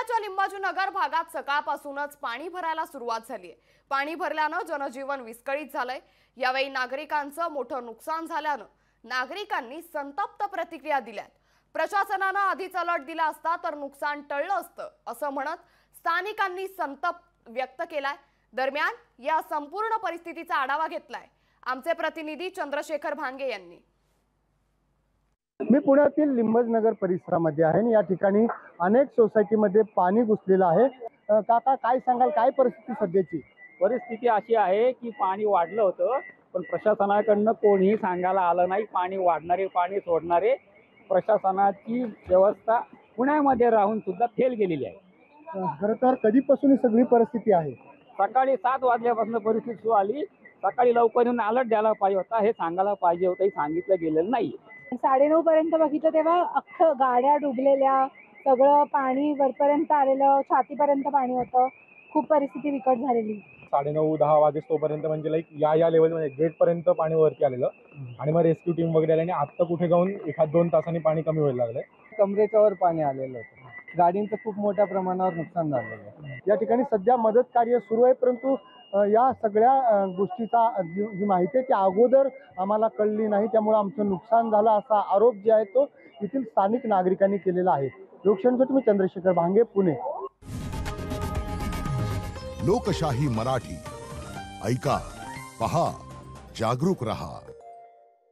पुण्याच्या लिंबाजूनगर भागात सकाळपासूनच पाणी भरायला सुरुवात झाली आहे। पाणी भरल्यानं जनजीवन विस्कळीत झालंय। यावेळी नागरिकांचं मोठं नुकसान झाल्यानं नागरिकांनी संतप्त प्रतिक्रिया दिल्यात। प्रशासनानं आधीच अलर्ट दिला असता तर नुकसान टळलं असतं असं म्हणत स्थानिकांनी संताप व्यक्त केलाय। दरम्यान या संपूर्ण परिस्थितीचा आढावा घेतलाय आमचे प्रतिनिधी चंद्रशेखर भांगे यांनी। मी पुण्यातील लिंबाजूनगर परिसरामध्ये आहे आणि या ठिकाणी अनेक सोसायटीमध्ये पाणी घुसलेलं आहे। काका काय सांगाल, काय परिस्थिती सध्याची? परिस्थिती अशी आहे की पाणी वाढलं होतं पण प्रशासनाकडनं कोणीही सांगायला आलं नाही। पाणी वाढणारे पाणी सोडणारे प्रशासनाची व्यवस्था पुण्यामध्ये राहून सुद्धा फेल गेलेली आहे। खरं तर कधीपासून ही सगळी परिस्थिती आहे? सकाळी 7 वाजल्यापासून परिस्थिती सुरू आली। सकाळी लवकर येऊन अलर्ट द्यायला पाहिजे होता, हे सांगायला पाहिजे होतं, हे सांगितलं गेलेलं नाही। 9:30 पर्यंत बघितलं तेव्हा अख्खं गाड्या डुबलेल्या, सगळं पाणी वरपर्यंत आलेलं, छातीपर्यंत पाणी होतं। खूप परिस्थिती बिकट झालेली। 9:30-10 वाजेपर्यंत म्हणजे लाईक या लेवलमध्ये गेट पर्यंत पाणी वरती आलेलं आणि मग रेस्क्यू टीम वगैरे आली आणि आता कुठे जाऊन 1-2 तासांनी पाणी कमी व्हायला लागलंय। कमरेच्या वर पाणी आलेलं होतं। गाडींचं खूप मोठ्या प्रमाणावर नुकसान झालेलं आहे। या ठिकाणी सध्या मदत कार्य सुरू आहे, परंतु या सगळ्या गोष्टीचा जी माहिती आहे ती अगोदर आम्हाला कळली नाही, त्यामुळे आमचं नुकसान झालं असा आरोप जे आहे तो येथील स्थानिक नागरिकांनी केलेला आहे। लोकशाहीसाठी मी चंद्रशेखर भांगे, पुणे। लोकशाही मराठी ऐका, पहा, जागरूक रहा।